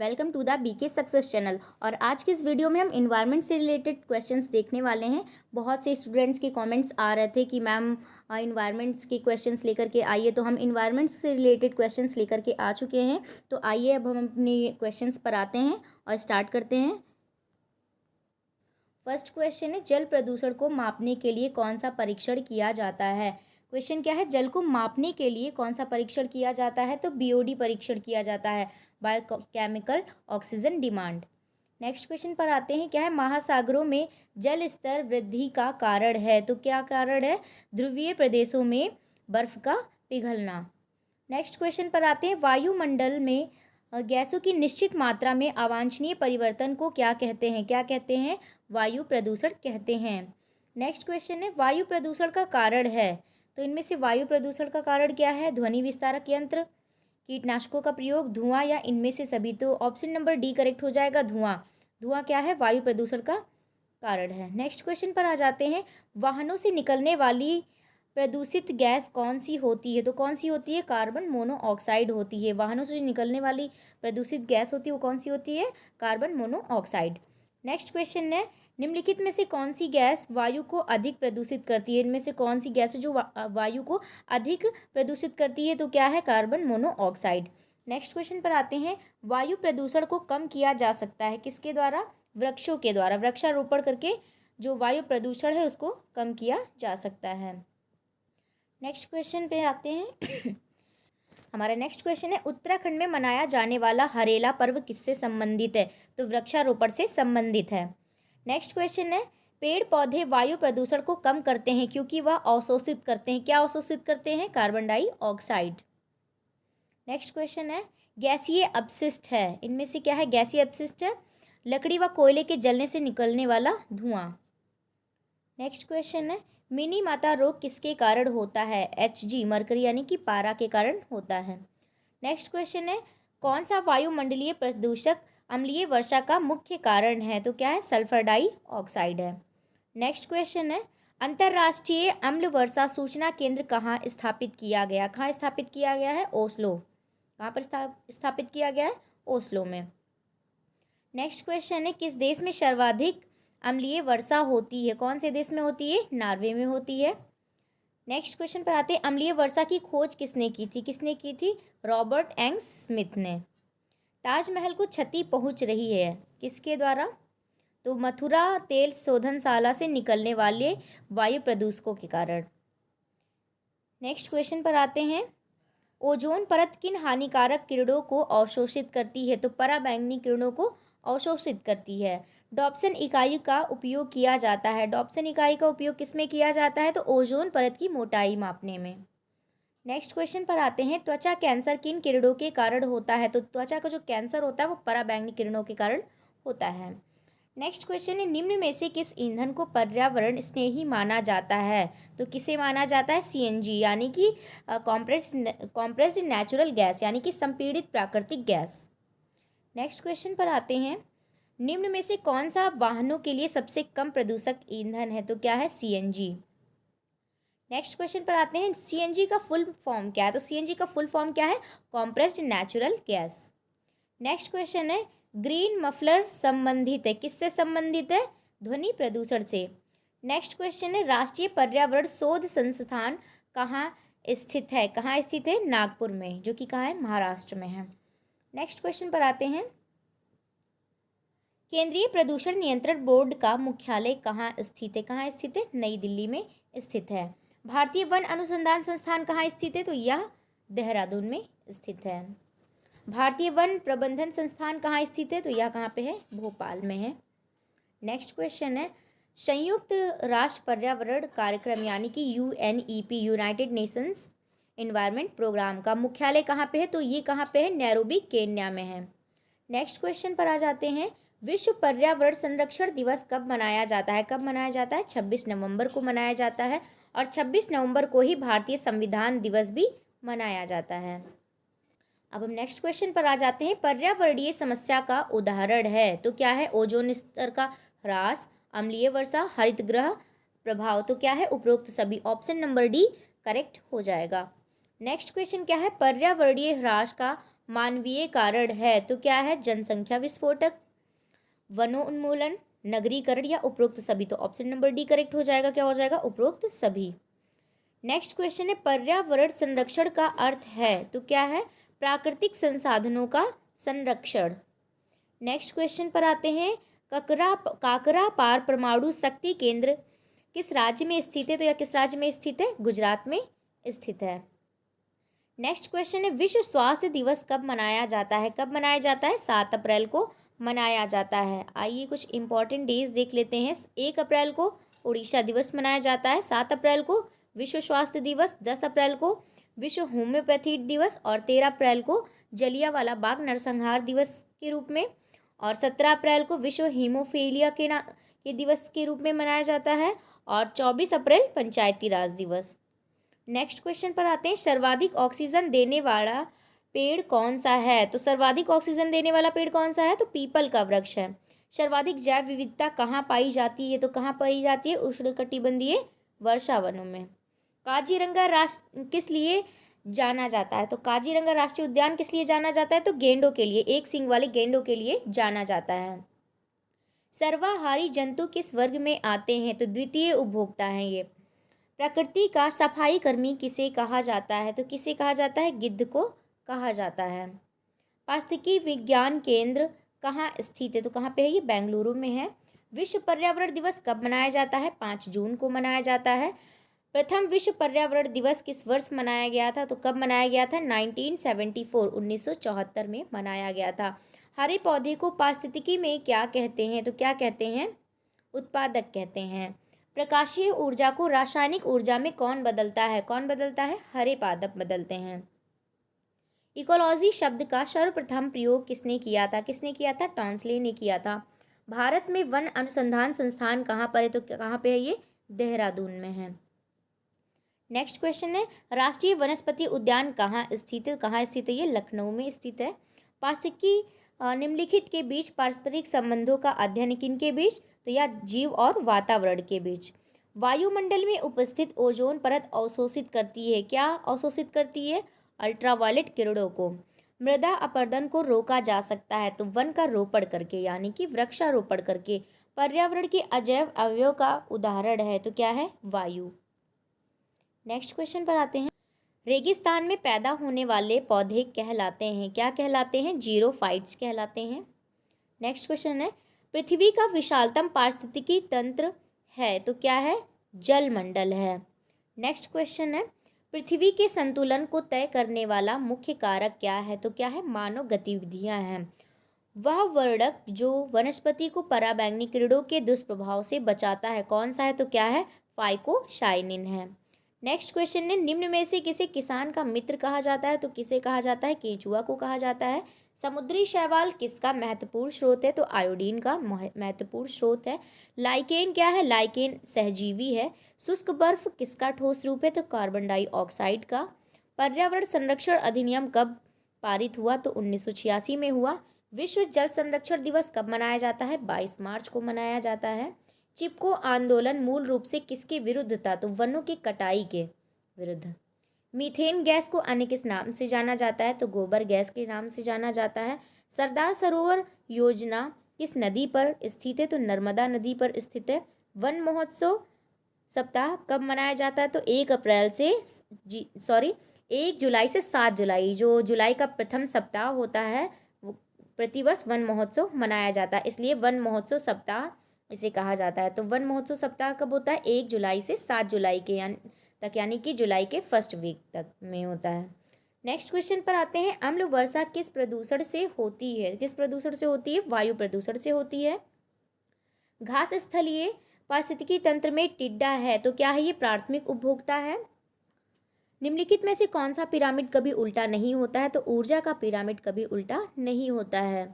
Welcome to the BK success channel. और आज की इस वीडियो में हम इन्वायरमेंट से रिलेटेड क्वेश्चंस देखने वाले हैं। बहुत से स्टूडेंट्स के कमेंट्स आ रहे थे कि मैम इन्वायरमेंट्स के क्वेश्चंस लेकर के आइए, तो हम इन्वायरमेंट से रिलेटेड क्वेश्चंस लेकर के आ चुके हैं। तो आइए अब हम अपने क्वेश्चंस पर आते हैं और स्टार्ट करते हैं। फर्स्ट क्वेश्चन है, जल प्रदूषण को मापने के लिए कौन सा परीक्षण किया जाता है। क्वेश्चन क्या है, जल को मापने के लिए कौन सा परीक्षण किया जाता है। तो बीओडी परीक्षण किया जाता है, biochemical oxygen demand. Next question पर आते हैं, क्या है महासागरों में जल स्तर वृद्धि का कारण है। तो क्या कारण है, ध्रुवीय प्रदेशों में बर्फ का पिघलना। नेक्स्ट क्वेश्चन पर आते हैं, वायुमंडल में गैसों की निश्चित मात्रा में अवांछनीय परिवर्तन को क्या कहते हैं। क्या कहते हैं, वायु प्रदूषण कहते हैं। नेक्स्ट क्वेश्चन है, वायु प्रदूषण का कारण है। तो इनमें से वायु प्रदूषण का कारण क्या है, ध्वनि विस्तारक यंत्र, कीटनाशकों का प्रयोग, धुआं या इनमें से सभी। तो ऑप्शन नंबर डी करेक्ट हो जाएगा, धुआं। धुआं क्या है, वायु प्रदूषण का कारण है। नेक्स्ट क्वेश्चन पर आ जाते हैं, वाहनों से निकलने वाली प्रदूषित गैस कौन सी होती है। तो कौन सी होती है, कार्बन मोनोऑक्साइड होती है। वाहनों से निकलने वाली प्रदूषित गैस होती है वो कौन सी होती है, कार्बन मोनोऑक्साइड। नेक्स्ट क्वेश्चन है, निम्नलिखित में से कौन सी गैस वायु को अधिक प्रदूषित करती है। इनमें से कौन सी गैस है जो वायु को अधिक प्रदूषित करती है। तो क्या है, कार्बन मोनोऑक्साइड। नेक्स्ट क्वेश्चन पर आते हैं, वायु प्रदूषण को कम किया जा सकता है किसके द्वारा, वृक्षों के द्वारा। वृक्षारोपण करके जो वायु प्रदूषण है उसको कम किया जा सकता है। नेक्स्ट क्वेश्चन पे आते हैं। हमारा नेक्स्ट क्वेश्चन है, उत्तराखंड में मनाया जाने वाला हरेला पर्व किससे संबंधित है। तो वृक्षारोपण से संबंधित है। नेक्स्ट क्वेश्चन है, पेड़ पौधे वायु प्रदूषण को कम करते हैं क्योंकि वह अवशोषित करते हैं। क्या अवशोषित करते हैं, कार्बन डाइऑक्साइड। नेक्स्ट क्वेश्चन है, गैसीय अपशिष्ट है। इनमें से क्या है, गैसीय अपशिष्ट है लकड़ी व कोयले के जलने से निकलने वाला धुआं। नेक्स्ट क्वेश्चन है, मिनी माता रोग किसके कारण होता है। Hg मरकरी यानी कि पारा के कारण होता है। नेक्स्ट क्वेश्चन है, कौन सा वायुमंडलीय प्रदूषक अम्लीय वर्षा का मुख्य कारण है। तो क्या है, सल्फर डाइऑक्साइड है। नेक्स्ट क्वेश्चन है, अंतर्राष्ट्रीय अम्ल वर्षा सूचना केंद्र कहाँ स्थापित किया गया। कहाँ स्थापित किया गया है, ओस्लो। कहाँ पर स्थापित किया गया है, ओस्लो में। नेक्स्ट क्वेश्चन है, किस देश में सर्वाधिक अम्लीय वर्षा होती है। कौन से देश में होती है, नॉर्वे में होती है। नेक्स्ट क्वेश्चन पर आते हैं, अम्लीय वर्षा की खोज किसने की थी। किसने की थी, रॉबर्ट एंग्स स्मिथ ने। ताजमहल को क्षति पहुंच रही है किसके द्वारा। तो मथुरा तेल शोधनशाला से निकलने वाले वायु प्रदूषकों के कारण। नेक्स्ट क्वेश्चन पर आते हैं, ओजोन परत किन हानिकारक किरणों को अवशोषित करती है। तो पराबैंगनी किरणों को अवशोषित करती है। डॉप्सन इकाई का उपयोग किया जाता है। डॉप्सन इकाई का उपयोग किसमें किया जाता है, तो ओजोन परत की मोटाई मापने में। नेक्स्ट क्वेश्चन पर आते हैं, त्वचा कैंसर किन किरणों के कारण होता है। तो त्वचा का जो कैंसर होता है वो पराबैंगनी किरणों के कारण होता है। नेक्स्ट क्वेश्चन है, निम्न में से किस ईंधन को पर्यावरण स्नेही माना जाता है। तो किसे माना जाता है, सीएनजी यानी कि कॉम्प्रेस्ड नेचुरल गैस यानी कि संपीड़ित प्राकृतिक गैस। नेक्स्ट क्वेश्चन पर आते हैं, निम्न में से कौन सा वाहनों के लिए सबसे कम प्रदूषक ईंधन है। तो क्या है, सीएनजी। नेक्स्ट क्वेश्चन पर आते हैं, सीएनजी का फुल फॉर्म क्या है। तो सीएनजी का फुल फॉर्म क्या है, compressed natural gas. Next question है, ग्रीन मफलर संबंधित है किससे संबंधित है, ध्वनि प्रदूषण से। नेक्स्ट क्वेश्चन है, राष्ट्रीय पर्यावरण शोध संस्थान कहाँ स्थित है। कहाँ स्थित है, नागपुर में, जो कि कहाँ है, महाराष्ट्र में है। नेक्स्ट क्वेश्चन पर आते हैं, केंद्रीय प्रदूषण नियंत्रण बोर्ड का मुख्यालय कहाँ स्थित है। कहाँ स्थित है, नई दिल्ली में स्थित है। भारतीय वन अनुसंधान संस्थान कहाँ स्थित है, तो यह देहरादून में स्थित है। भारतीय वन प्रबंधन संस्थान कहाँ स्थित है, तो यह कहाँ पे है, भोपाल में है। नेक्स्ट क्वेश्चन है, संयुक्त राष्ट्र पर्यावरण कार्यक्रम यानी कि UNEP United Nations Environment Programme का मुख्यालय कहाँ पे है। तो ये कहाँ पे है, नैरोबी केन्या में है। नेक्स्ट क्वेश्चन पर आ जाते हैं, विश्व पर्यावरण संरक्षण दिवस कब मनाया जाता है। कब मनाया जाता है, 26 नवंबर को मनाया जाता है। और 26 नवंबर को ही भारतीय संविधान दिवस भी मनाया जाता है। अब हम नेक्स्ट क्वेश्चन पर आ जाते हैं, पर्यावरणीय समस्या का उदाहरण है। तो क्या है, ओजोन स्तर का ह्रास, अम्लीय वर्षा, हरित गृह प्रभाव। तो क्या है, उपरोक्त सभी। ऑप्शन नंबर डी करेक्ट हो जाएगा। नेक्स्ट क्वेश्चन क्या है, पर्यावरणीय ह्रास का मानवीय कारण है तो क्या है? जनसंख्या विस्फोटक, वनोन्मूलन, नगरीकरण या उपरोक्त सभी। तो ऑप्शन नंबर डी करेक्ट हो जाएगा। क्या हो जाएगा? उपरोक्त सभी। नेक्स्ट क्वेश्चन है पर्यावरण संरक्षण का अर्थ है तो क्या है? प्राकृतिक संसाधनों का संरक्षण। नेक्स्ट क्वेश्चन पर आते हैं काकरा पार परमाणु शक्ति केंद्र किस राज्य में स्थित है? तो यह किस राज्य में स्थित है? गुजरात में स्थित है। नेक्स्ट क्वेश्चन है विश्व स्वास्थ्य दिवस कब मनाया जाता है? कब मनाया जाता है? 7 अप्रैल को मनाया जाता है। आइए कुछ इंपॉर्टेंट डेज देख लेते हैं। 1 अप्रैल को उड़ीसा दिवस मनाया जाता है, 7 अप्रैल को विश्व स्वास्थ्य दिवस, 10 अप्रैल को विश्व होम्योपैथी दिवस और 13 अप्रैल को जलियांवाला बाग नरसंहार दिवस के रूप में और 17 अप्रैल को विश्व हीमोफीलिया के दिवस के रूप में मनाया जाता है और 24 अप्रैल पंचायती राज दिवस। नेक्स्ट क्वेश्चन पर आते हैं सर्वाधिक ऑक्सीजन देने वाला पेड़ कौन सा है? तो सर्वाधिक ऑक्सीजन देने वाला पेड़ कौन सा है? तो पीपल का वृक्ष है। सर्वाधिक जैव विविधता कहाँ पाई जाती है? तो कहाँ पाई जाती है? उष्णकटिबंधीय वर्षा वनों में। काजीरंगा राष्ट्र किस लिए जाना जाता है? तो काजीरंगा राष्ट्रीय उद्यान किस लिए जाना जाता है? तो गेंडों के लिए, एक सींग वाले गेंडों के लिए जाना जाता है। सर्वाहारी जंतु किस वर्ग में आते हैं? तो द्वितीय उपभोक्ता हैं ये। प्रकृति का सफाई कर्मी किसे कहा जाता है? तो किसे कहा जाता है? गिद्ध को कहा जाता है। पारिस्थितिकी विज्ञान केंद्र कहाँ स्थित है? तो कहाँ पे है ये? बेंगलुरु में है। विश्व पर्यावरण दिवस कब मनाया जाता है? 5 जून को मनाया जाता है। प्रथम विश्व पर्यावरण दिवस किस वर्ष मनाया गया था? तो कब मनाया गया था? 1974 1974 में मनाया गया था। हरे पौधे को पारिस्थितिकी में क्या कहते हैं? तो क्या कहते हैं? उत्पादक कहते हैं। प्रकाशीय ऊर्जा को रासायनिक ऊर्जा में कौन बदलता है? कौन बदलता है? हरे पादप बदलते हैं। इकोलॉजी शब्द का सर्वप्रथम प्रयोग किसने किया था? किसने किया था? टॉन्सले ने किया था। भारत में वन अनुसंधान संस्थान कहाँ पर है? तो कहाँ पे है ये? देहरादून में है। नेक्स्ट क्वेश्चन है राष्ट्रीय वनस्पति उद्यान कहाँ स्थित है? कहाँ स्थित है ये? लखनऊ में स्थित है। पारिस्थितिकी निम्नलिखित के बीच पारस्परिक संबंधों का अध्ययन किनके बीच? तो यह जीव और वातावरण के बीच। वायुमंडल में उपस्थित ओजोन परत अवशोषित करती है। क्या अवशोषित करती है? अल्ट्रावायलेट किरणों को। मृदा अपरदन को रोका जा सकता है तो वन का रोपण करके, यानी कि वृक्षारोपण करके। पर्यावरण के अजैव अवयव का उदाहरण है तो क्या है? वायु। नेक्स्ट क्वेश्चन पर आते हैं रेगिस्तान में पैदा होने वाले पौधे कहलाते हैं, क्या कहलाते हैं? जीरोफाइट्स कहलाते हैं। नेक्स्ट क्वेश्चन है पृथ्वी का विशालतम पारिस्थितिकी तंत्र है तो क्या है? जलमंडल है। नेक्स्ट क्वेश्चन है पृथ्वी के संतुलन को तय करने वाला मुख्य कारक क्या है? तो क्या है? मानव गतिविधियां हैं। वह वर्णक जो वनस्पति को पराबैंगनी किरणों के दुष्प्रभाव से बचाता है कौन सा है? तो क्या है? फाइकोशाइनिन है। नेक्स्ट क्वेश्चन है निम्न में से किसे किसान का मित्र कहा जाता है? तो किसे कहा जाता है? केंचुआ को कहा जाता है। समुद्री शैवाल किसका महत्वपूर्ण स्रोत है? तो आयोडीन का महत्वपूर्ण स्रोत है। लाइकेन क्या है? लाइकेन सहजीवी है। शुष्क बर्फ किसका ठोस रूप है? तो कार्बन डाइऑक्साइड का। पर्यावरण संरक्षण अधिनियम कब पारित हुआ? तो 1986 में हुआ। विश्व जल संरक्षण दिवस कब मनाया जाता है? 22 मार्च को मनाया जाता है। चिपको आंदोलन मूल रूप से किसके विरुद्ध था? तो वनों की कटाई के विरुद्ध। मीथेन गैस को अन्य किस नाम से जाना जाता है? तो गोबर गैस के नाम से जाना जाता है। सरदार सरोवर योजना किस नदी पर स्थित है? तो नर्मदा नदी पर स्थित है। वन महोत्सव सप्ताह कब मनाया जाता है? तो 1 जुलाई से 7 जुलाई, जो जुलाई का प्रथम सप्ताह होता है वो प्रतिवर्ष वन महोत्सव मनाया जाता है, इसलिए वन महोत्सव सप्ताह इसे कहा जाता है। तो वन महोत्सव सप्ताह कब होता है? 1 जुलाई से 7 जुलाई के यानी कि जुलाई के फर्स्ट वीक तक में होता है। नेक्स्ट क्वेश्चन पर आते हैं अम्ल वर्षा किस प्रदूषण से होती है? किस प्रदूषण से होती है? वायु प्रदूषण से होती है। घास स्थलीय पारिस्थितिकी तंत्र में टिड्डा है तो क्या है? ये प्राथमिक उपभोक्ता है। निम्नलिखित में से कौन सा पिरामिड कभी उल्टा नहीं होता है? तो ऊर्जा का पिरामिड कभी उल्टा नहीं होता है।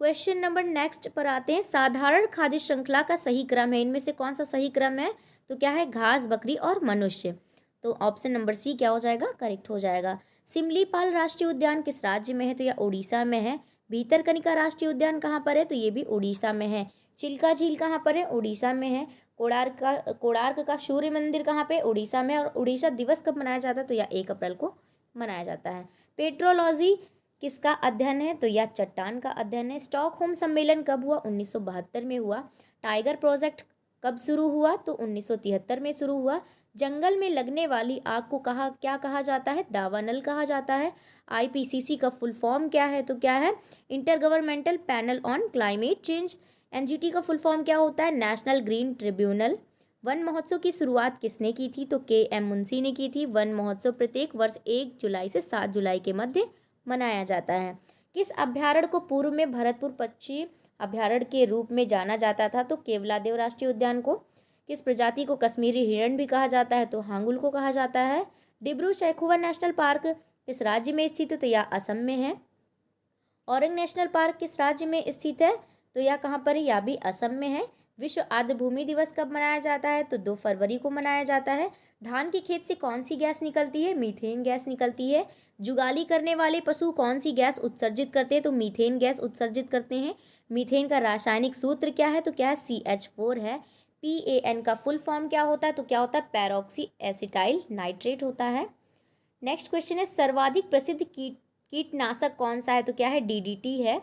क्वेश्चन नंबर नेक्स्ट पर आते हैं साधारण खाद्य श्रृंखला का सही क्रम है, इनमें से कौन सा सही क्रम है? तो क्या है? घास, बकरी और मनुष्य। तो ऑप्शन नंबर सी क्या हो जाएगा? करेक्ट हो जाएगा। सिमलीपाल राष्ट्रीय उद्यान किस राज्य में है? तो यह उड़ीसा में है। भीतरकनिका राष्ट्रीय उद्यान कहाँ पर है? तो ये भी उड़ीसा में है। चिल्का झील कहाँ पर है? उड़ीसा में है। कोणार्क का सूर्य मंदिर कहाँ पे? उड़ीसा में। और उड़ीसा दिवस कब मनाया जाता है? तो यह 1 अप्रैल को मनाया जाता है। पेट्रोलॉजी किसका अध्ययन है? तो यह चट्टान का अध्ययन है। स्टॉकहोम सम्मेलन कब हुआ? 1972 में हुआ। टाइगर प्रोजेक्ट कब शुरू हुआ? तो 1973 में शुरू हुआ। जंगल में लगने वाली आग को क्या कहा जाता है? दावानल कहा जाता है। आईपीसीसी का फुल फॉर्म क्या है? तो क्या है? Inter governmental panel on climate change. NGT का फुल फॉर्म क्या होता है? National green tribunal. वन महोत्सव की शुरुआत किसने की थी? तो के.एम. मुंशी ने की थी। वन महोत्सव प्रत्येक वर्ष 1 जुलाई से 7 जुलाई के मध्य मनाया जाता है। किस अभ्यारण्य को पूर्व में भरतपुर पक्षी अभ्यारण्य के रूप में जाना जाता था? तो केवलादेव राष्ट्रीय उद्यान को। किस प्रजाति को कश्मीरी हिरण भी कहा जाता है? तो हांगुल को कहा जाता है। डिब्रू सैखोवा नेशनल पार्क किस राज्य में स्थित है? तो यह असम में है। औरंग नेशनल पार्क किस राज्य में स्थित है? तो यह कहाँ पर है? यह भी असम में है। विश्व आर्द्र भूमि दिवस कब मनाया जाता है? तो 2 फरवरी को मनाया जाता है। धान के खेत से कौन सी गैस निकलती है? मीथेन गैस निकलती है। जुगाली करने वाले पशु कौन सी गैस उत्सर्जित करते हैं? तो मीथेन गैस उत्सर्जित करते हैं। मीथेन का रासायनिक सूत्र क्या है? तो क्या है? CH4 है। PAN का फुल फॉर्म क्या होता है? तो क्या होता है? पैरोक्सी एसिटाइल नाइट्रेट होता है। नेक्स्ट क्वेश्चन है सर्वाधिक प्रसिद्ध कीटनाशक कौन सा है? तो क्या है? DDT है।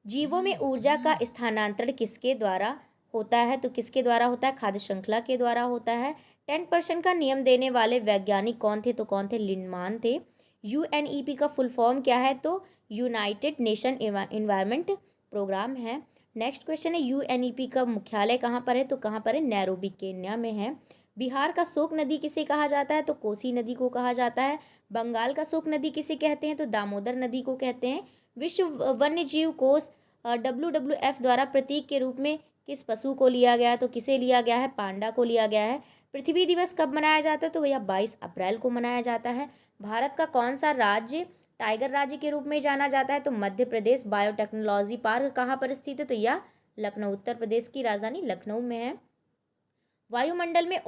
जीवों में ऊर्जा का स्थानांतरण किसके द्वारा होता है? तो किसके द्वारा होता है? खाद्य श्रृंखला के द्वारा होता है। 10% का नियम देने वाले वैज्ञानिक कौन थे? तो कौन थे? लिंडमान थे। UNEP का फुल फॉर्म क्या है? तो यूनाइटेड नेशन इन्वायरमेंट प्रोग्राम है। नेक्स्ट क्वेश्चन है UNEP का मुख्यालय कहाँ पर है? तो कहाँ पर है? नैरोबी केन्या में है। बिहार का शोक नदी किसे कहा जाता है? तो कोसी नदी को कहा जाता है। बंगाल का शोक नदी किसे कहते हैं? तो दामोदर नदी को कहते हैं। विश्व वन्य जीव कोष WWF द्वारा प्रतीक के रूप में किस पशु को लिया गया है? तो किसे लिया गया है? पांडा को लिया गया है। पृथ्वी दिवस कब मनाया जाता है? तो भैया 22 अप्रैल को मनाया जाता है। भारत का कौन सा राज्य टाइगर राज्य के रूप में जाना जाता है? तो मध्य प्रदेश। बायोटेक्नोलॉजी पार्क कहाँ पर स्थित है? तो यह लखनऊ, उत्तर प्रदेश की राजधानी लखनऊ में है। वायुमंडल में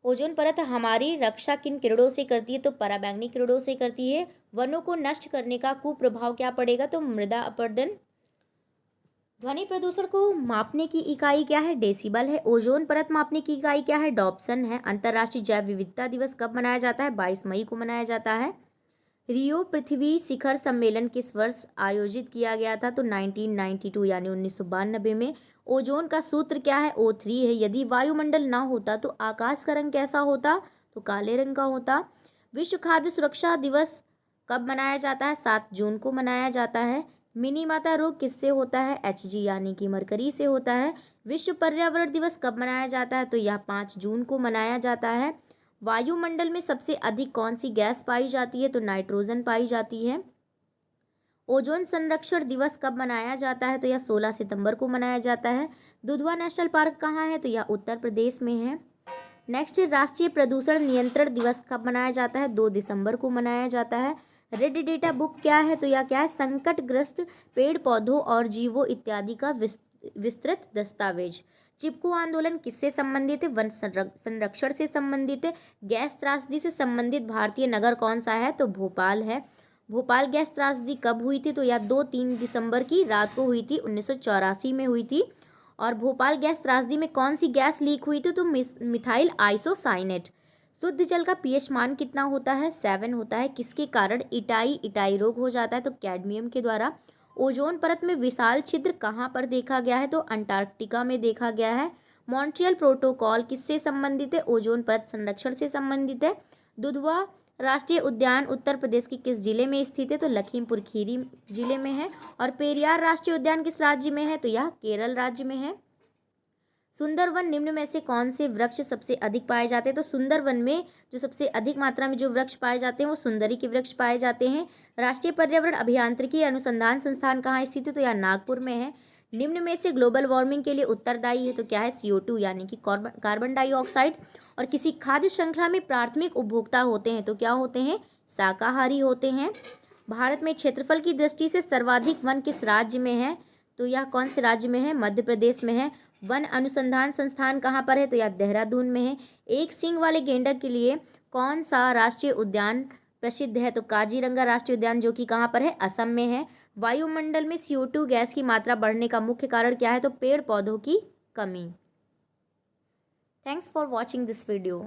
ओजोन परत हमारी रक्षा किन किरणों से करती है? तो पराबैंगनी किरणों से करती है। वनों को नष्ट करने का कुप्रभाव क्या पड़ेगा? तो मृदा अपरदन। ध्वनि प्रदूषण को मापने की इकाई क्या है? डेसिबल है। ओजोन परत मापने की इकाई क्या है? डॉप्सन है। अंतर्राष्ट्रीय जैव विविधता दिवस कब मनाया जाता है? 22 मई को मनाया जाता है। रियो पृथ्वी शिखर सम्मेलन किस वर्ष आयोजित किया गया था? तो 1992 यानी 1992 में। ओजोन का सूत्र क्या है? O3 है। यदि वायुमंडल ना होता तो आकाश का रंग कैसा होता? तो काले रंग का होता। विश्व खाद्य सुरक्षा दिवस कब मनाया जाता है? 7 जून को मनाया जाता है। मिनी माता रोग किससे होता है? HG यानी कि मरकरी से होता है। विश्व पर्यावरण दिवस कब मनाया जाता है? तो यह 5 जून को मनाया जाता है। वायुमंडल में सबसे अधिक कौन सी गैस पाई जाती है? तो नाइट्रोजन पाई जाती है। ओजोन संरक्षण दिवस कब मनाया जाता है? तो यह 16 सितंबर को मनाया जाता है। दुधवा नेशनल पार्क कहाँ है? तो यह उत्तर प्रदेश में है। नेक्स्ट राष्ट्रीय प्रदूषण नियंत्रण दिवस कब मनाया जाता है? 2 दिसंबर को मनाया जाता है। रेड डेटा बुक क्या है? तो यह क्या है? संकटग्रस्त पेड़ पौधों और जीवों इत्यादि का विस्तृत दस्तावेज। चिपको आंदोलन किससे संबंधित है? वन संरक्षण से संबंधित है। गैस त्रासदी से संबंधित भारतीय नगर कौन सा है? तो भोपाल है। भोपाल गैस त्रासदी कब हुई थी? तो यह 2-3 दिसंबर की रात को हुई थी। 1984 में हुई थी। और भोपाल गैस त्रासदी में कौन सी गैस लीक हुई थी? तो मिथाइल आइसोसाइनेट। शुद्ध जल का pH मान कितना होता है? 7 होता है। किसके कारण इटाई रोग हो जाता है? तो कैडमियम के द्वारा। ओजोन परत में विशाल छिद्र कहाँ पर देखा गया है? तो अंटार्कटिका में देखा गया है। मॉन्ट्रियल प्रोटोकॉल किससे संबंधित है? ओजोन परत संरक्षण से संबंधित है। दुधवा राष्ट्रीय उद्यान उत्तर प्रदेश के किस जिले में स्थित है? तो लखीमपुर खीरी जिले में है। और पेरियार राष्ट्रीय उद्यान किस राज्य में है? तो यह केरल राज्य में है। सुंदरवन निम्न में से कौन से वृक्ष सबसे अधिक पाए जाते हैं? तो सुंदरवन में जो सबसे अधिक मात्रा में जो वृक्ष पाए जाते हैं वो सुंदरी के वृक्ष पाए जाते हैं। राष्ट्रीय पर्यावरण अभियांत्रिकी अनुसंधान संस्थान कहाँ स्थित है? तो यह नागपुर में है। निम्न में से ग्लोबल वार्मिंग के लिए उत्तरदायी है? तो क्या है? CO2 यानी कि कार्बन डाइऑक्साइड। और किसी खाद्य श्रृंखला में प्राथमिक उपभोक्ता होते हैं तो क्या होते हैं? शाकाहारी होते हैं। भारत में क्षेत्रफल की दृष्टि से सर्वाधिक वन किस राज्य में है? तो यह कौन से राज्य में है? मध्य प्रदेश में है। वन अनुसंधान संस्थान कहाँ पर है? तो यह देहरादून में है। एक सींग वाले गेंडा के लिए कौन सा राष्ट्रीय उद्यान प्रसिद्ध है? तो काजीरंगा राष्ट्रीय उद्यान, जो कि कहाँ पर है? असम में है। वायुमंडल में CO2 गैस की मात्रा बढ़ने का मुख्य कारण क्या है? तो पेड़ पौधों की कमी। Thanks for watching this video.